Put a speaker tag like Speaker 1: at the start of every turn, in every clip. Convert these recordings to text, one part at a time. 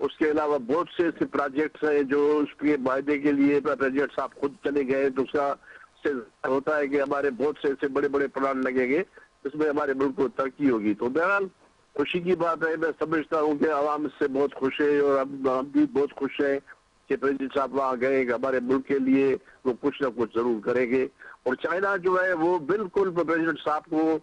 Speaker 1: اس کے علاوہ بہت سے ایسے پروجیکٹس ہیں جو اس کے معاہدے کے لیے پریزیڈنٹ صاحب خود چلے گئے، تو اس کا سے ہوتا ہے کہ ہمارے بہت سے ایسے بڑے بڑے پلان لگیں گے اس میں ہمارے ملک کو ترقی ہوگی. تو بہرحال خوشی کی بات ہے. میں سمجھتا ہوں کہ عوام اس سے بہت خوش ہے اور ہم بھی بہت خوش ہیں کہ پریزیڈنٹ صاحب وہاں گئے کہ ہمارے ملک کے لیے وہ کچھ نہ کچھ ضرور کریں گے. اور چائنا جو ہے وہ بالکل پریزیڈنٹ صاحب کو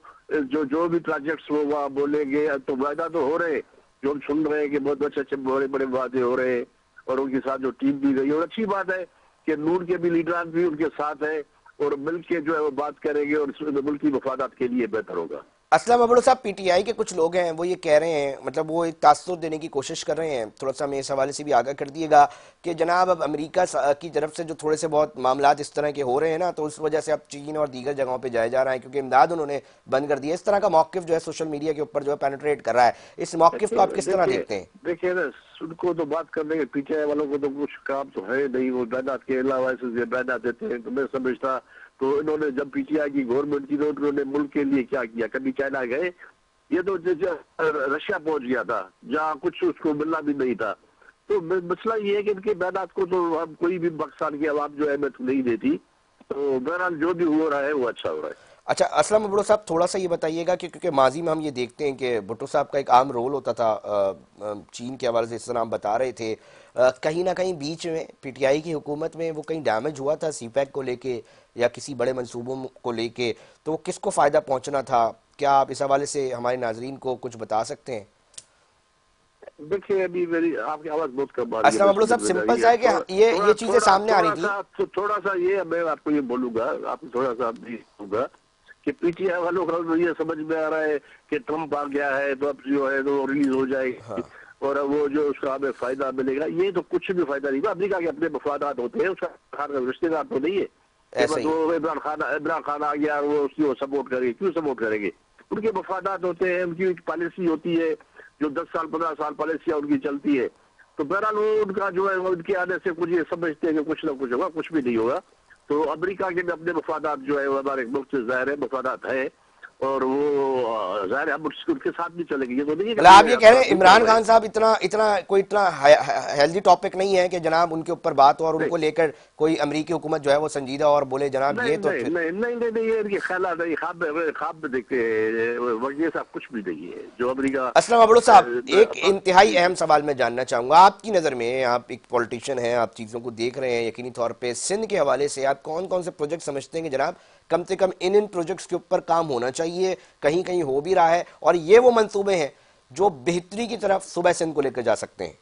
Speaker 1: جو بھی پروجیکٹس وہ وہاں بولیں گے، تو وعدہ تو ہو رہے جو ہم سن رہے ہیں کہ بہت اچھے بڑے بڑے وعدے ہو رہے ہیں، اور ان کے ساتھ جو ٹیم بھی گئی. اور اچھی بات ہے کہ نور کے بھی لیڈران بھی ان کے ساتھ ہیں اور مل کے جو ہے وہ بات کریں گے اور ملک کی مفادات کے لیے بہتر ہوگا.
Speaker 2: اسلم ابڑو صاحب، پی ٹی آئی کے کچھ لوگ ہیں وہ یہ کہہ رہے ہیں، مطلب وہ ایک تاثر دینے کی کوشش کر رہے ہیں، تھوڑا سا میں اس حوالے سے بھی آگاہ کر دیے گا کہ جناب اب امریکہ کی طرف سے جو تھوڑے سے بہت معاملات اس طرح کے ہو رہے ہیں نا، تو اس وجہ سے اب چین اور دیگر جگہوں پہ جایا جا رہا ہے کیونکہ امداد انہوں نے بند کر دی ہے. اس طرح کا موقف جو ہے سوشل میڈیا کے اوپر جو ہے پینیٹریٹ کر رہا ہے، اس موقف کو آپ کس طرح دیکھتے ہیں؟
Speaker 1: دیکھیے نا، ان کو تو بات کرنے کے پی ٹی آئی والوں کو تو کچھ کام تو ہے نہیں، وہ بیانات کے علاوہ ایسے بیانات دیتے ہیں. تو میں سمجھتا تو انہوں نے جب پی ٹی آئی کی گورنمنٹ کی تو انہوں نے ملک کے لیے کیا کیا؟ کبھی چائنا گئے؟ یہ تو رشیا پہنچ گیا تھا جہاں کچھ اس کو ملنا بھی نہیں تھا. تو مسئلہ یہ ہے کہ ان کے بیانات کو تو اب کوئی بھی پاکستان کی عوام جو اہمیت نہیں دیتی. تو بہرحال جو بھی ہو رہا ہے وہ اچھا ہو رہا ہے.
Speaker 2: اچھا اسلم ابڑو صاحب، تھوڑا سا یہ بتائیے گا کہ کیونکہ ماضی میں ہم یہ دیکھتے ہیں کہ بھٹو صاحب کا ایک عام رول ہوتا تھا چین کے حوالے سے، اس طرح ہم بتا رہے تھے کہیں نہ کہیں بیچ میں پی ٹی آئی کی حکومت میں وہ کہیں ڈیمیج ہوا تھا سی پیک کو لے کے یا کسی بڑے منصوبوں کو لے کے، تو وہ کس کو فائدہ پہنچنا تھا؟ کیا آپ اس حوالے سے ہمارے ناظرین کو کچھ بتا سکتے ہیں؟
Speaker 1: دیکھیے ابھی میری آپ کی آواز بہت کم آ رہی ہے.
Speaker 2: اسلم ابڑو صاحب، سمپل سا ہے کہ یہ چیزیں سامنے آ رہی تھی.
Speaker 1: تھوڑا سا یہ میں آپ کو یہ بولوں گا، آپ کو تھوڑا سا بولوں گا کہ پی ٹی آئی والوں کا یہ سمجھ میں آ رہا ہے کہ ٹرمپ آ گیا ہے تو اب جو ہے تو ریلیز ہو جائے گی اور وہ جو اس کا ہمیں فائدہ ملے گا. یہ تو کچھ بھی فائدہ نہیں. امریکہ کے اپنے مفادات ہوتے ہیں، اس کا رشتے دار تو نہیں ہے کہ بس وہ عمران خان آ گیا وہ اس کو سپورٹ کرے گی. کیوں سپورٹ کریں گے؟ ان کے مفادات ہوتے ہیں، ان کی پالیسی ہوتی ہے جو 10 سال 15 سال پالیسیاں ان کی چلتی ہے. تو بہرحال وہ ان کا جو ہے ان کے آنے سے کچھ یہ سمجھتے ہیں کہ کچھ نہ کچھ ہوگا. کچھ بھی نہیں ہوگا. تو امریکہ کے بھی اپنے مفادات جو ہے وہ ہمارے ملک سے ظاہر ہے مفادات ہے اور وہ ظاہر ہے ہم ان کے ساتھ بھی چلیں گے. یہ تو نہیں
Speaker 2: آپ یہ کہہ رہے ہیں عمران خان صاحب اتنا ہیلدی ٹاپک نہیں ہے کہ جناب ان کے اوپر بات ہو اور ان کو لے کر کوئی امریکی حکومت جو ہے وہ سنجیدہ اور بولے جناب یہ تو
Speaker 1: نہیں یہ ان کے خیالات نہیں، خواب میں دیکھتے ہیں. یہ سب کچھ بھی نہیں ہے جو امریکہ.
Speaker 2: اسلم ابڑو صاحب، ایک انتہائی اہم سوال میں جاننا چاہوں گا آپ کی نظر میں، آپ ایک پولیٹیشین ہیں، آپ چیزوں کو دیکھ رہے ہیں یقینی طور پہ، سندھ کے حوالے سے آپ کون کون سے پروجیکٹ سمجھتے ہیں کہ جناب کم سے کم ان پروجیکٹس کے اوپر کام ہونا چاہیے، کہیں کہیں ہو بھی رہا ہے، اور یہ وہ منصوبے ہیں جو بہتری کی طرف صوبہ سندھ کو لے کر جا سکتے ہیں؟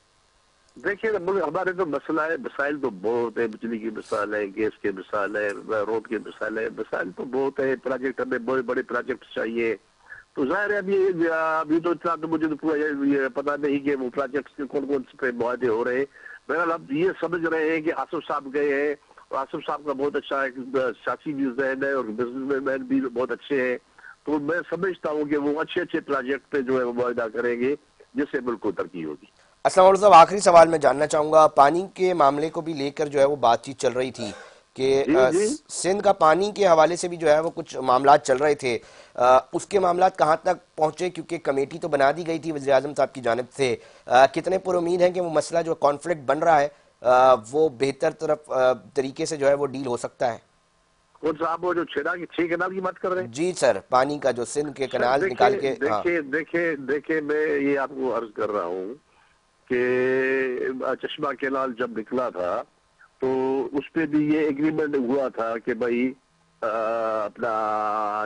Speaker 1: دیکھیے ہمارے تو مسئلہ ہے، مسائل تو بہت ہے. بجلی کی مثال ہے، گیس کی مثال ہے، روڈ کی مثال ہے. مسائل تو بہت ہے. پروجیکٹ ہمیں بڑے بڑے پروجیکٹ چاہیے. تو ظاہر ہے ابھی تو اتنا تو مجھے تو پتا نہیں کہ وہ پروجیکٹس کے کون کون سے معاہدے ہو رہے ہیں. بہرحال اب یہ سمجھ رہے ہیں کہ آصف صاحب گئے ہیں اور آصف صاحب کا بہت اچھا سیاسی بھی ذہن ہے اور بزنس مین بھی بہت اچھے ہیں. تو میں سمجھتا ہوں کہ وہ اچھے پروجیکٹ پہ جو ہے وہ معاہدہ کریں گے جس سے ملک کو ترقی ہوگی.
Speaker 2: اسلم ابڑو صاحب، آخری سوال میں جاننا چاہوں گا، پانی کے معاملے کو بھی لے کر جو ہے وہ بات چیت چل رہی تھی کہ سندھ کا پانی کے حوالے سے بھی جو ہے وہ کچھ معاملات چل رہے تھے، اس کے معاملات کہاں تک پہنچے؟ کیونکہ کمیٹی تو بنا دی گئی تھی وزیر اعظم صاحب کی جانب سے، کتنے پر امید ہیں کہ وہ مسئلہ جو کانفلکٹ بن رہا ہے وہ بہتر طریقے سے جو ہے وہ ڈیل ہو سکتا ہے؟
Speaker 1: کون صاحب وہ جو 6 کنال کی بات کر رہے ہیں؟
Speaker 2: جی سر، پانی کا جو سندھ کے کنال نکال کے.
Speaker 1: دیکھیں میں یہ آپ کو عرض کر رہا ہوں کہ چشمہ کینال جب نکلا تھا تو اس پہ بھی یہ ایگریمنٹ ہوا تھا کہ بھائی اپنا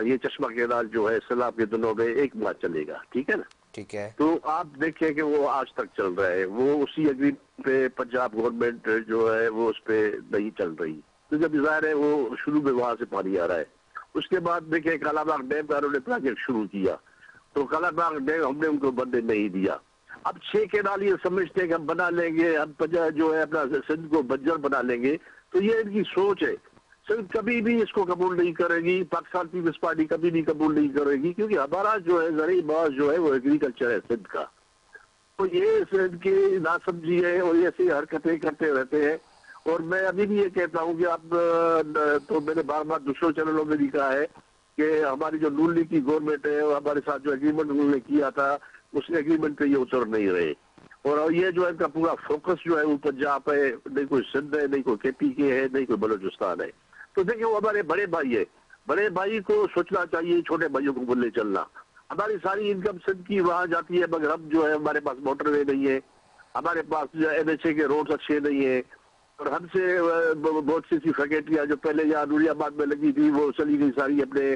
Speaker 1: یہ چشمہ کینال جو ہے سیلاب کے دنوں میں 1 ماہ چلے گا. ٹھیک ہے نا؟
Speaker 2: ٹھیک ہے.
Speaker 1: تو آپ دیکھیں کہ وہ آج تک چل رہا ہے. وہ اسی ایگریمنٹ پہ پنجاب گورنمنٹ جو ہے وہ اس پہ نہیں چل رہی. تو جب ظاہر ہے وہ شروع میں وہاں سے پانی آ رہا ہے. اس کے بعد دیکھیں کالا باغ ڈیم کا انہوں نے پروجیکٹ شروع کیا تو کالا باغ ڈیم ہم نے ان کو بندے نہیں دیا. اب 6 کنال یہ سمجھتے ہیں کہ ہم بنا لیں گے، ہم جو ہے اپنا سندھ کو بنجر بنا لیں گے. تو یہ ان کی سوچ ہے. سندھ کبھی بھی اس کو قبول نہیں کرے گی، پاکستان پیپلز پارٹی کبھی بھی قبول نہیں کرے گی، کیونکہ ہمارا جو ہے زرعی باز جو ہے وہ ایگریکلچر ہے سندھ کا. تو یہ سندھ کی ناسمجھی ہے اور ایسی حرکتیں کرتے رہتے ہیں. اور میں ابھی بھی یہ کہتا ہوں کہ اب تو میں نے بار بار دوسرے چینلوں میں بھی کہا ہے کہ ہماری جو نون لیگ کی گورنمنٹ ہے ہمارے ساتھ جو ایگریمنٹ انہوں نے کیا تھا اس ایگریمنٹ پہ یہ اتر نہیں رہے. اور یہ جو ہے ان کا پورا فوکس جو ہے وہ پنجاب ہے، نہیں کوئی سندھ ہے، نہیں کوئی KP کے ہے، نہیں کوئی بلوچستان ہے. تو دیکھیے وہ ہمارے بڑے بھائی ہے، بڑے بھائی کو سوچنا چاہیے چھوٹے بھائیوں کو بولنے چلنا. ہماری ساری انکم سندھ کی وہاں جاتی ہے، مگر ہم جو ہے ہمارے پاس موٹر وے نہیں ہے، ہمارے پاس NHA کے روڈز اچھے نہیں ہیں، اور ہم سے بہت سی فیکٹریاں جو پہلے یہاں نوری آباد میں لگی تھی وہ چلی گئی ساری اپنے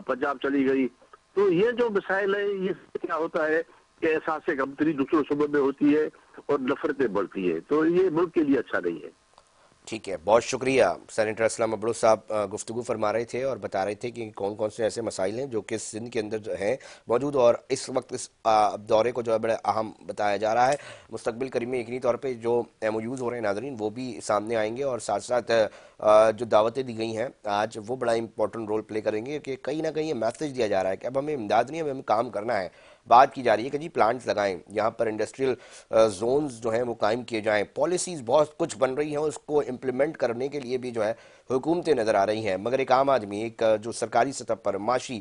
Speaker 1: پنجاب چلی گئی. تو یہ جو مسائل ہیں یہ کیا ہوتا ہے کہ احساس کمتری دوسروں صوبوں میں ہوتی ہے اور نفرتیں بڑھتی ہیں، تو یہ ملک کے لیے اچھا نہیں ہے.
Speaker 2: ٹھیک ہے، بہت شکریہ. سینیٹر اسلم ابڑو صاحب گفتگو فرما رہے تھے اور بتا رہے تھے کہ کون کون سے ایسے مسائل ہیں جو کہ سندھ کے اندر جو ہیں موجود، اور اس وقت اس دورے کو جو ہے بڑا اہم بتایا جا رہا ہے. مستقبل قریب میں یقینی طور پہ جو MOUs ہو رہے ہیں ناظرین وہ بھی سامنے آئیں گے، اور ساتھ ساتھ جو دعوتیں دی گئی ہیں آج وہ بڑا امپورٹنٹ رول پلے کریں گے، کہ کہیں نہ کہیں یہ میسج دیا جا رہا ہے کہ اب ہمیں امداد نہیں، ہمیں کام کرنا ہے. بات کی جا رہی ہے کہ جی پلانٹس لگائیں، یہاں پر انڈسٹریل زونز جو ہیں وہ قائم کیے جائیں، پالیسیز بہت کچھ بن رہی ہیں، اس کو امپلیمنٹ کرنے کے لیے بھی جو ہے حکومتیں نظر آ رہی ہیں. مگر ایک عام آدمی، ایک جو سرکاری سطح پر معاشی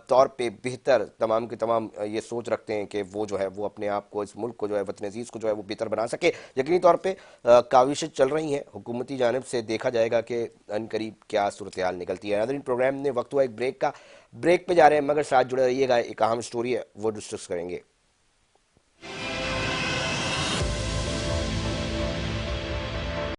Speaker 2: طور پہ بہتر تمام کے تمام یہ سوچ رکھتے ہیں کہ وہ جو ہے وہ اپنے آپ کو، اس ملک کو جو ہے وطن عزیز کو جو ہے وہ بہتر بنا سکے. یقینی طور پہ کاوشیں چل رہی ہیں حکومتی جانب سے، دیکھا جائے گا کہ ان قریب کیا صورتحال نکلتی ہے. ناظرین پروگرام نے وقت ہوا ایک بریک کا، بریک پہ جا رہے ہیں، مگر ساتھ جڑے رہیے گا، ایک اہم سٹوری ہے وہ ڈسکس کریں گے.